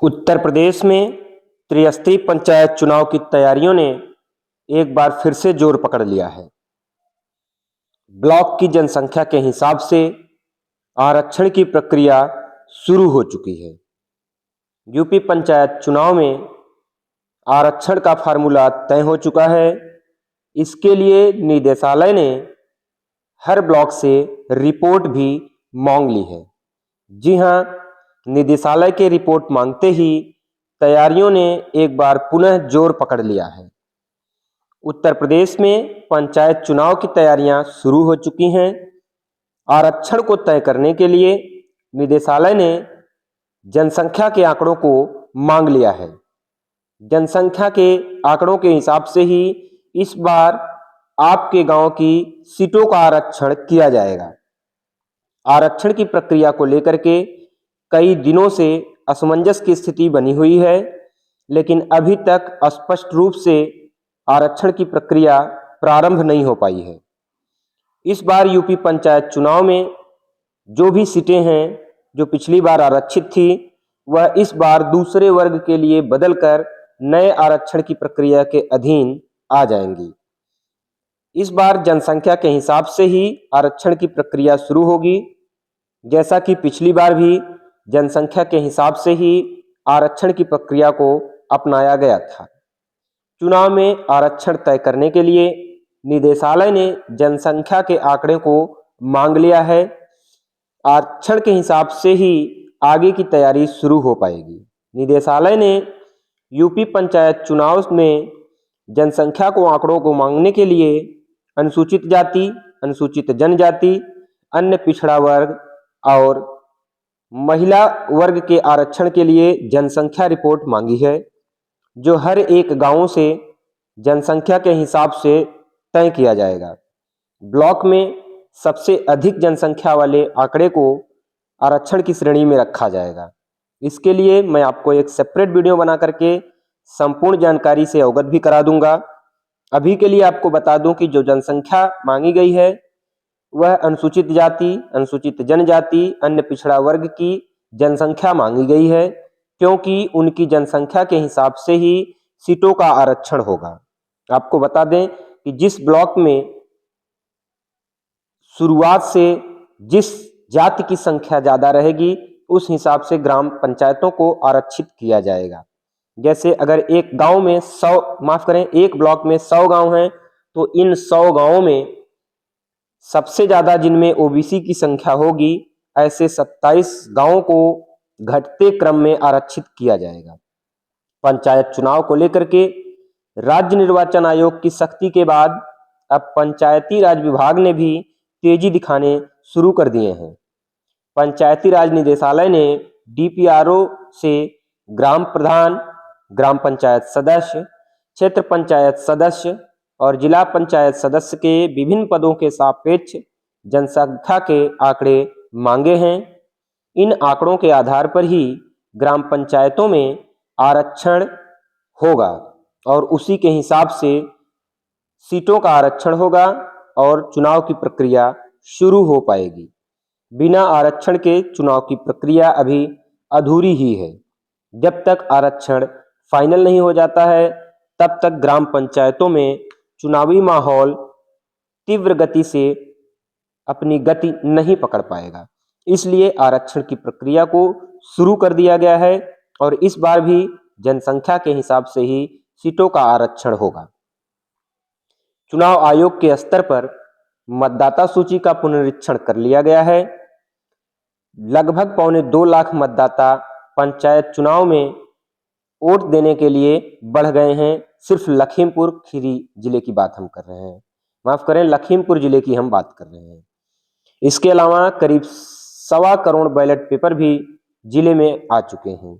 उत्तर प्रदेश में त्रिस्तरीय पंचायत चुनाव की तैयारियों ने एक बार फिर से जोर पकड़ लिया है। ब्लॉक की जनसंख्या के हिसाब से आरक्षण की प्रक्रिया शुरू हो चुकी है। यूपी पंचायत चुनाव में आरक्षण का फार्मूला तय हो चुका है। इसके लिए निदेशालय ने हर ब्लॉक से रिपोर्ट भी मांग ली है। जी हां, निदेशालय के रिपोर्ट मांगते ही तैयारियों ने एक बार पुनः जोर पकड़ लिया है। उत्तर प्रदेश में पंचायत चुनाव की तैयारियां शुरू हो चुकी हैं। आरक्षण को तय करने के लिए निदेशालय ने जनसंख्या के आंकड़ों को मांग लिया है। जनसंख्या के आंकड़ों के हिसाब से ही इस बार आपके गांव की सीटों का आरक्षण किया जाएगा। आरक्षण की प्रक्रिया को लेकर के कई दिनों से असमंजस की स्थिति बनी हुई है, लेकिन अभी तक स्पष्ट रूप से आरक्षण की प्रक्रिया प्रारंभ नहीं हो पाई है। इस बार यूपी पंचायत चुनाव में जो भी सीटें हैं जो पिछली बार आरक्षित थी, वह इस बार दूसरे वर्ग के लिए बदलकर नए आरक्षण की प्रक्रिया के अधीन आ जाएंगी। इस बार जनसंख्या के हिसाब से ही आरक्षण की प्रक्रिया शुरू होगी। जैसा कि पिछली बार भी जनसंख्या के हिसाब से ही आरक्षण की प्रक्रिया को अपनाया गया था। चुनाव में आरक्षण तय करने के लिए निदेशालय ने जनसंख्या के आंकड़े को मांग लिया है। आरक्षण के हिसाब से ही आगे की तैयारी शुरू हो पाएगी। निदेशालय ने यूपी पंचायत चुनाव में जनसंख्या को आंकड़ों को मांगने के लिए अनुसूचित जाति, अनुसूचित जनजाति, अन्य पिछड़ा वर्ग और महिला वर्ग के आरक्षण के लिए जनसंख्या रिपोर्ट मांगी है, जो हर एक गांव से जनसंख्या के हिसाब से तय किया जाएगा। ब्लॉक में सबसे अधिक जनसंख्या वाले आंकड़े को आरक्षण की श्रेणी में रखा जाएगा। इसके लिए मैं आपको एक सेपरेट वीडियो बना करके संपूर्ण जानकारी से अवगत भी करा दूंगा। अभी के लिए आपको बता दूं कि जो जनसंख्या मांगी गई है वह अनुसूचित जाति, अनुसूचित जनजाति, अन्य पिछड़ा वर्ग की जनसंख्या मांगी गई है, क्योंकि उनकी जनसंख्या के हिसाब से ही सीटों का आरक्षण होगा। आपको बता दें कि जिस ब्लॉक में शुरुआत से जिस जाति की संख्या ज्यादा रहेगी, उस हिसाब से ग्राम पंचायतों को आरक्षित किया जाएगा। जैसे अगर एक गांव में एक ब्लॉक में 100 गांव हैं, तो इन 100 गांवों में सबसे ज्यादा जिनमें ओबीसी की संख्या होगी, ऐसे 27 गांवों को घटते क्रम में आरक्षित किया जाएगा। पंचायत चुनाव को लेकर के राज्य निर्वाचन आयोग की सख्ती के बाद अब पंचायती राज विभाग ने भी तेजी दिखाने शुरू कर दिए हैं। पंचायती राज निदेशालय ने डीपीआरओ से ग्राम प्रधान, ग्राम पंचायत सदस्य, क्षेत्र पंचायत सदस्य और जिला पंचायत सदस्य के विभिन्न पदों के सापेक्ष जनसंख्या के आंकड़े मांगे हैं। इन आंकड़ों के आधार पर ही ग्राम पंचायतों में आरक्षण होगा और उसी के हिसाब से सीटों का आरक्षण होगा और चुनाव की प्रक्रिया शुरू हो पाएगी। बिना आरक्षण के चुनाव की प्रक्रिया अभी अधूरी ही है। जब तक आरक्षण फाइनल नहीं हो जाता है, तब तक ग्राम पंचायतों में चुनावी माहौल तीव्र गति से अपनी गति नहीं पकड़ पाएगा। इसलिए आरक्षण की प्रक्रिया को शुरू कर दिया गया है और इस बार भी जनसंख्या के हिसाब से ही सीटों का आरक्षण होगा। चुनाव आयोग के स्तर पर मतदाता सूची का पुनरीक्षण कर लिया गया है। लगभग 2.25 लाख मतदाता पंचायत चुनाव में वोट देने के लिए बढ़ गए हैं। सिर्फ लखीमपुर खीरी जिले की बात हम कर रहे हैं, माफ करें, लखीमपुर जिले की हम बात कर रहे हैं। इसके अलावा करीब 1.25 करोड़ बैलेट पेपर भी जिले में आ चुके हैं।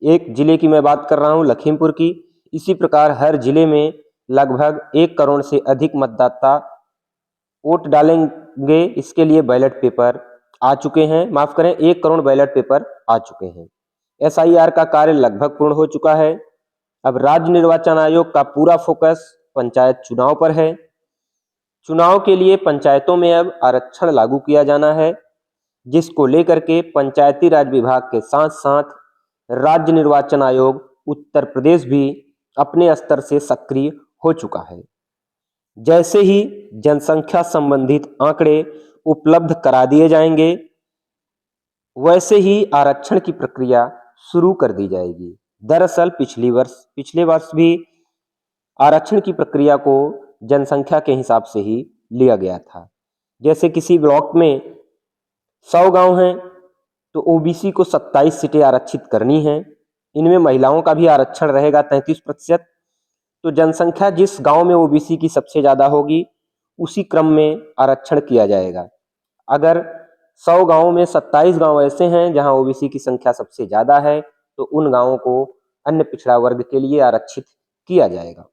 एक जिले की मैं बात कर रहा हूं, लखीमपुर की। इसी प्रकार हर जिले में लगभग 1 करोड़ से अधिक मतदाता वोट डालेंगे। इसके लिए बैलेट पेपर आ चुके हैं, माफ करें, 1 करोड़ बैलेट पेपर आ चुके हैं। एसआईआर का कार्य लगभग पूर्ण हो चुका है। अब राज्य निर्वाचन आयोग का पूरा फोकस पंचायत चुनाव पर है। चुनाव के लिए पंचायतों में अब आरक्षण लागू किया जाना है, जिसको लेकर के पंचायती राज विभाग के साथ साथ राज्य निर्वाचन आयोग उत्तर प्रदेश भी अपने स्तर से सक्रिय हो चुका है। जैसे ही जनसंख्या संबंधित आंकड़े उपलब्ध करा दिए जाएंगे, वैसे ही आरक्षण की प्रक्रिया शुरू कर दी जाएगी। दरअसल पिछले वर्ष भी आरक्षण की प्रक्रिया को जनसंख्या के हिसाब से ही लिया गया था। जैसे किसी ब्लॉक में 100 गांव हैं तो ओबीसी को 27 सीटें आरक्षित करनी हैं। इनमें महिलाओं का भी आरक्षण रहेगा 33%। तो जनसंख्या जिस गांव में ओबीसी की सबसे ज़्यादा होगी, उसी क्रम में आरक्षण किया जाएगा। अगर 100 गांवों में 27 गांव ऐसे हैं जहां ओबीसी की संख्या सबसे ज़्यादा है, तो उन गांवों को अन्य पिछड़ा वर्ग के लिए आरक्षित किया जाएगा।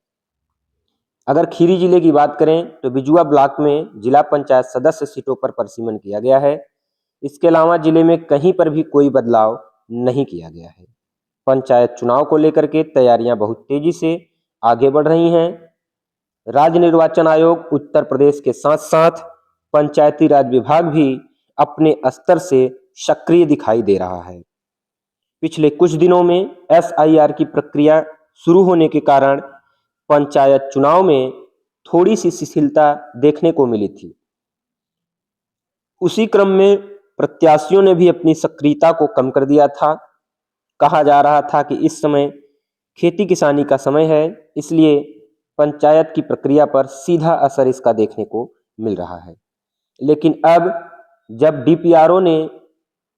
अगर खीरी जिले की बात करें तो बिजुआ ब्लॉक में जिला पंचायत सदस्य सीटों पर परिसीमन किया गया है। इसके अलावा जिले में कहीं पर भी कोई बदलाव नहीं किया गया है। पंचायत चुनाव को लेकर के तैयारियां बहुत तेजी से आगे बढ़ रही हैं। राज्य निर्वाचन आयोग उत्तर प्रदेश के साथ साथ पंचायती राज विभाग भी अपने स्तर से सक्रिय दिखाई दे रहा है। पिछले कुछ दिनों में एसआईआर की प्रक्रिया शुरू होने के कारण पंचायत चुनाव में थोड़ी सी शिथिलता देखने को मिली थी। उसी क्रम में प्रत्याशियों ने भी अपनी सक्रियता को कम कर दिया था। कहा जा रहा था कि इस समय खेती किसानी का समय है, इसलिए पंचायत की प्रक्रिया पर सीधा असर इसका देखने को मिल रहा है। लेकिन अब जब डीपीआरओ ने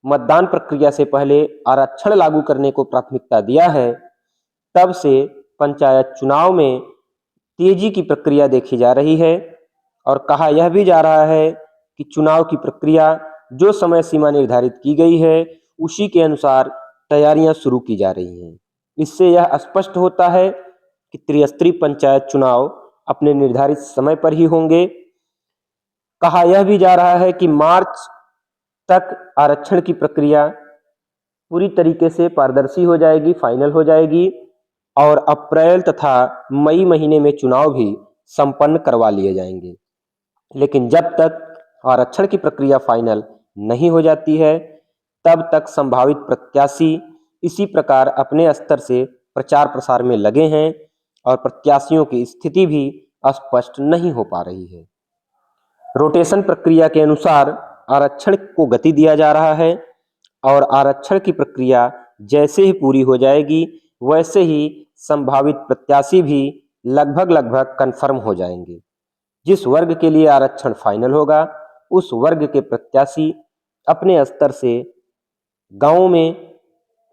मतदान प्रक्रिया से पहले आरक्षण लागू करने को प्राथमिकता दिया है, तब से पंचायत चुनाव में तेजी की प्रक्रिया देखी जा रही है। और कहा यह भी जा रहा है कि चुनाव की प्रक्रिया जो समय सीमा निर्धारित की गई है, उसी के अनुसार तैयारियां शुरू की जा रही हैं। इससे यह स्पष्ट होता है कि त्रिस्तरीय पंचायत चुनाव अपने निर्धारित समय पर ही होंगे। कहा यह भी जा रहा है कि मार्च तक आरक्षण की प्रक्रिया पूरी तरीके से पारदर्शी हो जाएगी, फाइनल हो जाएगी और अप्रैल तथा मई महीने में चुनाव भी संपन्न करवा लिए जाएंगे। लेकिन जब तक आरक्षण की प्रक्रिया फाइनल नहीं हो जाती है, तब तक संभावित प्रत्याशी इसी प्रकार अपने स्तर से प्रचार प्रसार में लगे हैं और प्रत्याशियों की स्थिति भी स्पष्ट नहीं हो पा रही है। रोटेशन प्रक्रिया के अनुसार आरक्षण को गति दिया जा रहा है और आरक्षण की प्रक्रिया जैसे ही पूरी हो जाएगी, वैसे ही संभावित प्रत्याशी भी लगभग कंफर्म हो जाएंगे। जिस वर्ग के लिए आरक्षण फाइनल होगा, उस वर्ग के प्रत्याशी अपने स्तर से गांवों में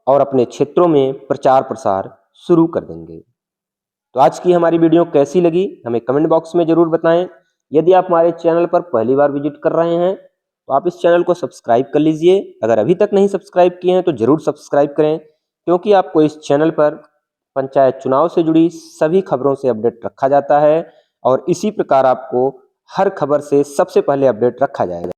और अपने क्षेत्रों में प्रचार प्रसार शुरू कर देंगे। तो आज की हमारी वीडियो कैसी लगी हमें कमेंट बॉक्स में जरूर बताएं। यदि आप हमारे चैनल पर पहली बार विजिट कर रहे हैं तो आप इस चैनल को सब्सक्राइब कर लीजिए। अगर अभी तक नहीं सब्सक्राइब किए हैं तो जरूर सब्सक्राइब करें, क्योंकि आपको इस चैनल पर पंचायत चुनाव से जुड़ी सभी खबरों से अपडेट रखा जाता है और इसी प्रकार आपको हर खबर से सबसे पहले अपडेट रखा जाएगा।